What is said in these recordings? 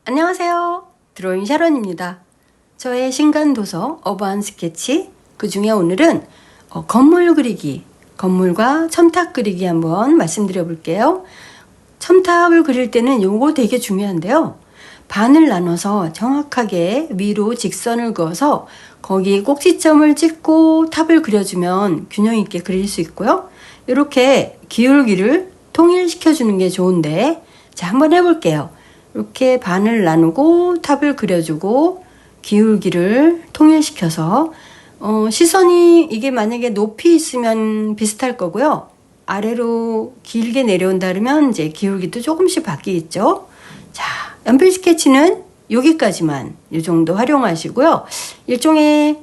안녕하세요. 드로잉 샤론입니다. 저의 신간도서 어바운 스케치, 그 중에 오늘은 건물 그리기, 건물과 첨탑 그리기 한번 말씀드려 볼게요. 첨탑을 그릴 때는 요거 되게 중요한데요. 반을 나눠서 정확하게 위로 직선을 그어서 거기 꼭지점을 찍고 탑을 그려주면 균형 있게 그릴 수 있고요. 이렇게 기울기를 통일시켜 주는 게 좋은데, 자, 한번 해볼게요. 이렇게 반을 나누고 탑을 그려주고 기울기를 통일시켜서 시선이 이게 만약에 높이 있으면 비슷할 거고요. 아래로 길게 내려온다 그러면 이제 기울기도 조금씩 바뀌겠죠. 자, 연필 스케치는 여기까지만 이 정도 활용하시고요. 일종의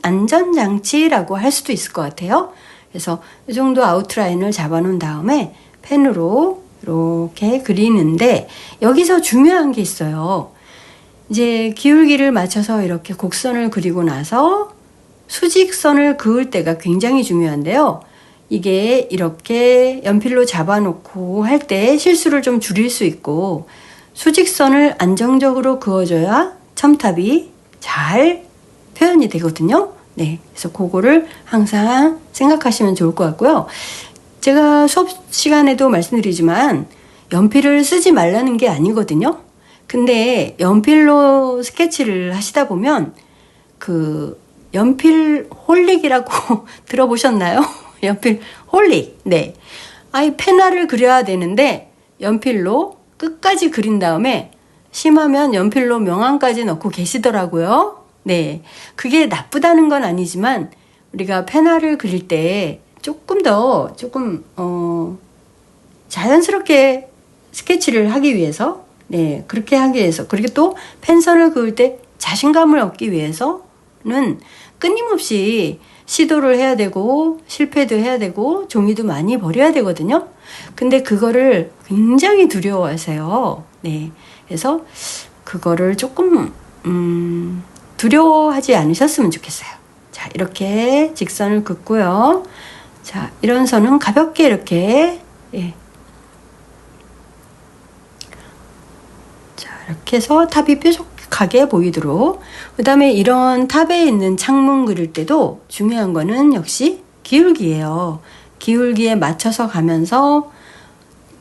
안전장치라고 할 수도 있을 것 같아요. 그래서 이 정도 아웃라인을 잡아놓은 다음에 펜으로 이렇게 그리는데, 여기서 중요한 게 있어요. 이제 기울기를 맞춰서 이렇게 곡선을 그리고 나서 수직선을 그을 때가 굉장히 중요한데요. 이게 이렇게 연필로 잡아놓고 할 때 실수를 좀 줄일 수 있고, 수직선을 안정적으로 그어줘야 첨탑이 잘 표현이 되거든요. 네, 그래서 그거를 항상 생각하시면 좋을 것 같고요. 제가 수업 시간에도 말씀드리지만 연필을 쓰지 말라는 게 아니거든요. 근데 연필로 스케치를 하시다 보면 그 연필 홀릭이라고 들어보셨나요? 연필 홀릭. 네. 아이 펜화를 그려야 되는데 연필로 끝까지 그린 다음에 심하면 연필로 명암까지 넣고 계시더라고요. 네. 그게 나쁘다는 건 아니지만 우리가 펜화를 그릴 때 조금 자연스럽게 스케치를 하기 위해서, 네, 그렇게 하기 위해서, 그리고 또 펜선을 그을 때 자신감을 얻기 위해서는 끊임없이 시도를 해야 되고, 실패도 해야 되고, 종이도 많이 버려야 되거든요. 근데 그거를 굉장히 두려워하세요. 네. 그래서 그거를 조금, 두려워하지 않으셨으면 좋겠어요. 자, 이렇게 직선을 긋고요. 자, 이런 선은 가볍게 이렇게, 예. 자, 이렇게 해서 탑이 뾰족하게 보이도록. 그 다음에 이런 탑에 있는 창문 그릴 때도 중요한 거는 역시 기울기예요. 기울기에 맞춰서 가면서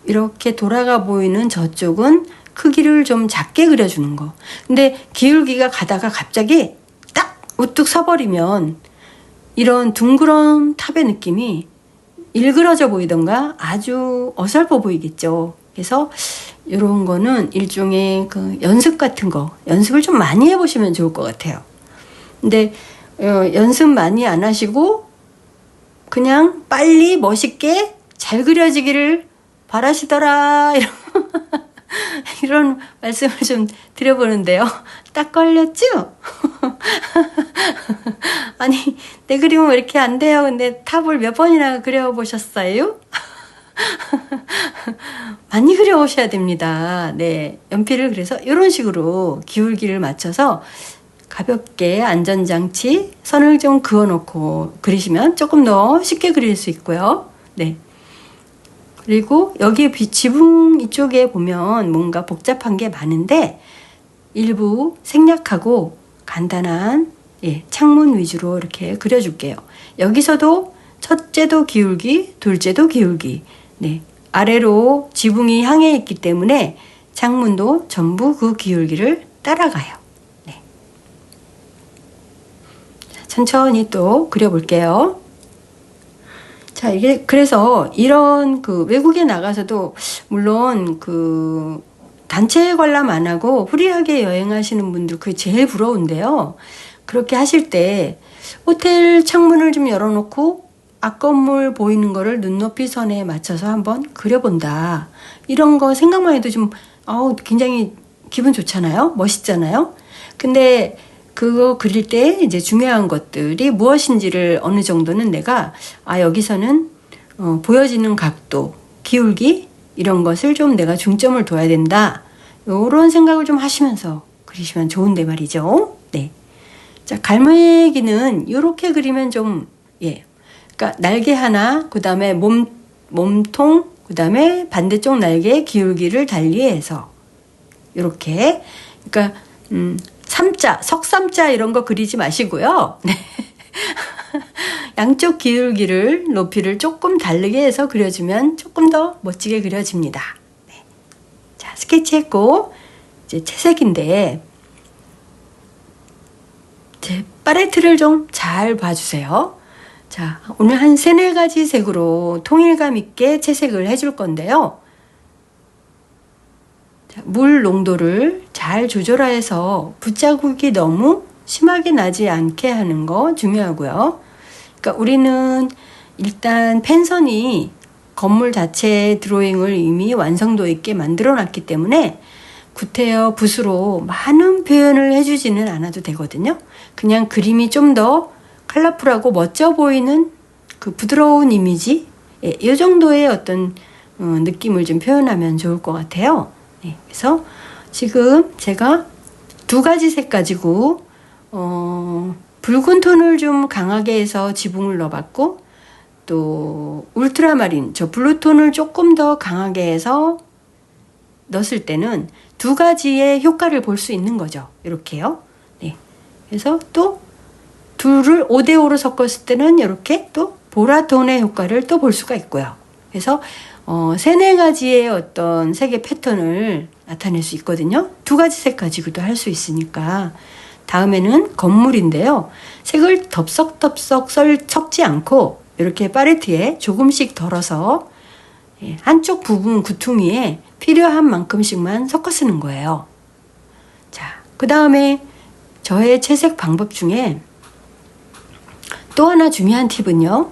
이렇게 돌아가 보이는 저쪽은 크기를 좀 작게 그려주는 거. 근데 기울기가 가다가 갑자기 딱 우뚝 서버리면 이런 둥그런 탑의 느낌이 일그러져 보이던가 아주 어설퍼 보이겠죠. 그래서 이런 거는 일종의 그 연습 같은 거, 연습을 좀 많이 해보시면 좋을 것 같아요. 근데 연습 많이 안 하시고 그냥 빨리 멋있게 잘 그려지기를 바라시더라, 이런 말씀을 좀 드려보는데요. 딱 걸렸죠? 아니, 내 그림은 왜 이렇게 안 돼요? 근데 탑을 몇 번이나 그려보셨어요? 많이 그려오셔야 됩니다. 네, 연필을 그래서 이런 식으로 기울기를 맞춰서 가볍게 안전장치 선을 좀 그어놓고 그리시면 조금 더 쉽게 그릴 수 있고요. 네. 그리고 여기 지붕 이쪽에 보면 뭔가 복잡한 게 많은데 일부 생략하고 간단한, 예, 창문 위주로 이렇게 그려줄게요. 여기서도 첫째도 기울기, 둘째도 기울기. 네, 아래로 지붕이 향해 있기 때문에 창문도 전부 그 기울기를 따라가요. 네. 천천히 또 그려볼게요. 자, 이게 그래서 이런 그 외국에 나가서도 물론 그 단체 관람 안 하고 후리하게 여행하시는 분들 그게 제일 부러운데요. 그렇게 하실 때 호텔 창문을 좀 열어놓고 앞 건물 보이는 거를 눈높이 선에 맞춰서 한번 그려본다. 이런 거 생각만 해도 좀 굉장히 기분 좋잖아요. 멋있잖아요. 근데 그거 그릴 때 이제 중요한 것들이 무엇인지를 어느 정도는 내가 여기서는 보여지는 각도, 기울기 이런 것을 좀 내가 중점을 둬야 된다. 이런 생각을 좀 하시면서 그리시면 좋은데 말이죠. 네. 자, 갈매기는 이렇게 그리면 좀, 예. 그러니까 날개 하나, 그 다음에 몸통, 그 다음에 반대쪽 날개의 기울기를 달리해서 이렇게. 그러니까 삼자, 석삼자 이런 거 그리지 마시고요. 네. 양쪽 기울기를 높이를 조금 다르게 해서 그려주면 조금 더 멋지게 그려집니다. 네. 자, 스케치했고 이제 채색인데 제 팔레트를 좀 잘 봐주세요. 자, 오늘 한 3-4가지 색으로 통일감 있게 채색을 해줄 건데요. 자, 물 농도를 잘 조절해서 붓자국이 너무 심하게 나지 않게 하는 거 중요하고요. 그러니까 우리는 일단 펜선이 건물 자체 드로잉을 이미 완성도 있게 만들어 놨기 때문에 구테어 붓으로 많은 표현을 해주지는 않아도 되거든요. 그냥 그림이 좀 더 컬러풀하고 멋져 보이는 그 부드러운 이미지, 예, 이 정도의 어떤 느낌을 좀 표현하면 좋을 것 같아요. 네, 그래서 지금 제가 2가지 색 가지고 붉은 톤을 좀 강하게 해서 지붕을 넣어봤고, 또 울트라마린, 저 블루톤을 조금 더 강하게 해서 넣었을 때는 2가지의 효과를 볼 수 있는 거죠. 이렇게요. 네. 그래서 또 둘을 5대5로 섞었을 때는 이렇게 또 보라톤의 효과를 또 볼 수가 있고요. 그래서 3-4가지의 어떤 색의 패턴을 나타낼 수 있거든요. 2가지 색 가지고도 할 수 있으니까. 다음에는 건물인데요. 색을 덥석덥석 섞지 않고 이렇게 팔레트에 조금씩 덜어서 한쪽 부분 구퉁이에 필요한 만큼씩만 섞어 쓰는 거예요. 자, 그 다음에 저의 채색 방법 중에 또 하나 중요한 팁은요.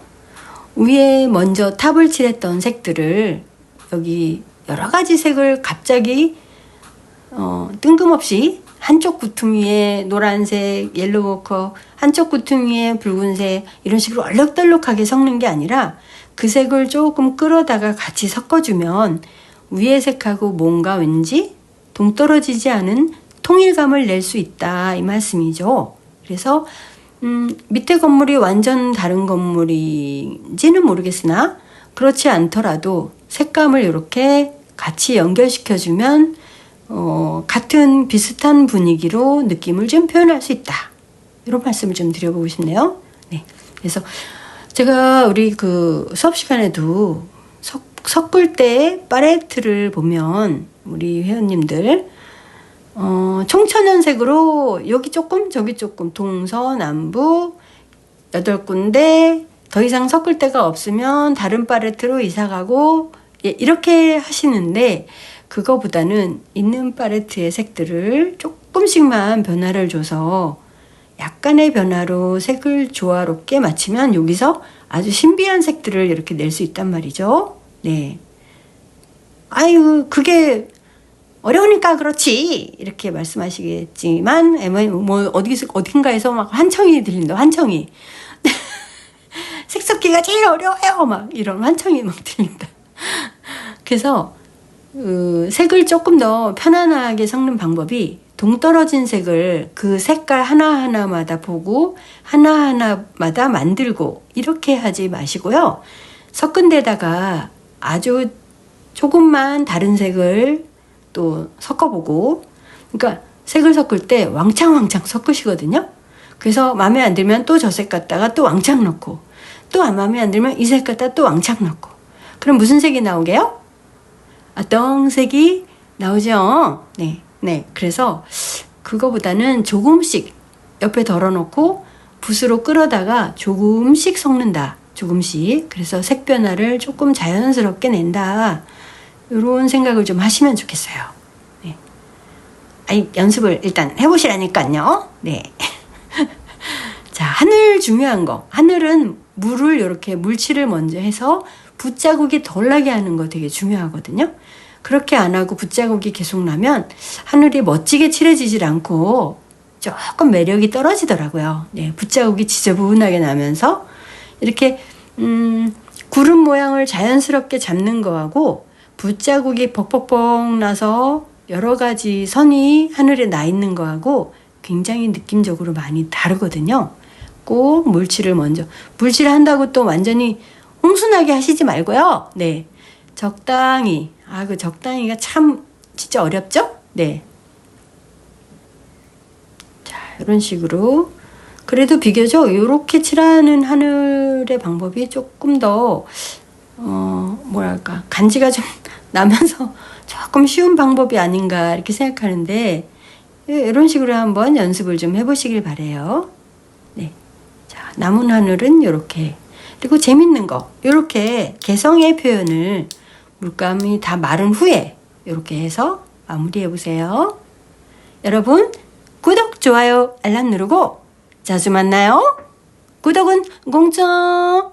위에 먼저 탑을 칠했던 색들을 여기 여러 가지 색을 갑자기 뜬금없이 한쪽 구퉁이에 노란색, 옐로우 워커, 한쪽 구퉁이에 붉은색 이런 식으로 얼룩덜룩하게 섞는 게 아니라 그 색을 조금 끌어다가 같이 섞어주면 위의 색하고 뭔가 왠지 동떨어지지 않은 통일감을 낼 수 있다 이 말씀이죠. 그래서 밑에 건물이 완전 다른 건물인지는 모르겠으나 그렇지 않더라도 색감을 이렇게 같이 연결시켜주면 같은 비슷한 분위기로 느낌을 좀 표현할 수 있다. 이런 말씀을 좀 드려보고 싶네요. 네. 그래서 제가 우리 그 수업 시간에도 섞을 때 팔레트를 보면 우리 회원님들 청천연색으로 여기 조금 저기 조금 동서남북 8군데 더 이상 섞을 데가 없으면 다른 팔레트로 이사가고 이렇게 하시는데 그거보다는 있는 팔레트의 색들을 조금씩만 변화를 줘서 약간의 변화로 색을 조화롭게 맞추면 여기서 아주 신비한 색들을 이렇게 낼 수 있단 말이죠. 네. 아유, 그게 어려우니까 그렇지. 이렇게 말씀하시겠지만, 뭐, 어딘가에서 막 환청이 들린다, 환청이. 색 섞기가 제일 어려워요. 막, 이런 환청이 막 들린다. 그래서, 색을 조금 더 편안하게 섞는 방법이 동떨어진 색을 그 색깔 하나하나마다 보고 하나하나마다 만들고 이렇게 하지 마시고요. 섞은 데다가 아주 조금만 다른 색을 또 섞어보고, 그러니까 색을 섞을 때 왕창왕창 섞으시거든요. 그래서 마음에 안 들면 또 저 색 갖다가 또 왕창 넣고, 또 마음에 안 들면 이 색 갖다 또 왕창 넣고. 그럼 무슨 색이 나오게요? 똥색이 나오죠. 네, 네. 그래서 그거보다는 조금씩 옆에 덜어놓고 붓으로 끌어다가 조금씩 섞는다. 조금씩. 그래서 색 변화를 조금 자연스럽게 낸다. 이런 생각을 좀 하시면 좋겠어요. 네. 아니, 연습을 일단 해보시라니까요. 네. 자, 하늘 중요한 거. 하늘은 물을 이렇게 물칠을 먼저 해서 붓자국이 덜 나게 하는 거 되게 중요하거든요. 그렇게 안 하고 붓자국이 계속 나면 하늘이 멋지게 칠해지질 않고 조금 매력이 떨어지더라고요. 네, 붓자국이 지저분하게 나면서 이렇게 구름 모양을 자연스럽게 잡는 거하고 붓자국이 벅벅벅 나서 여러 가지 선이 하늘에 나 있는 거하고 굉장히 느낌적으로 많이 다르거든요. 꼭 물칠을 먼저. 물칠을 한다고 또 완전히 홍순하게 하시지 말고요. 네. 적당히. 그 적당히가 참 진짜 어렵죠? 네. 이런 식으로. 그래도 비교적 이렇게 칠하는 하늘의 방법이 조금 더 뭐랄까 간지가 좀 나면서 조금 쉬운 방법이 아닌가 이렇게 생각하는데, 이런 식으로 한번 연습을 좀 해보시길 바래요. 네, 자, 남은 하늘은 이렇게. 그리고 재밌는 거, 이렇게 개성의 표현을 물감이 다 마른 후에 이렇게 해서 마무리해 보세요. 여러분, 구독, 좋아요, 알람 누르고 자주 만나요. 구독은 공짜.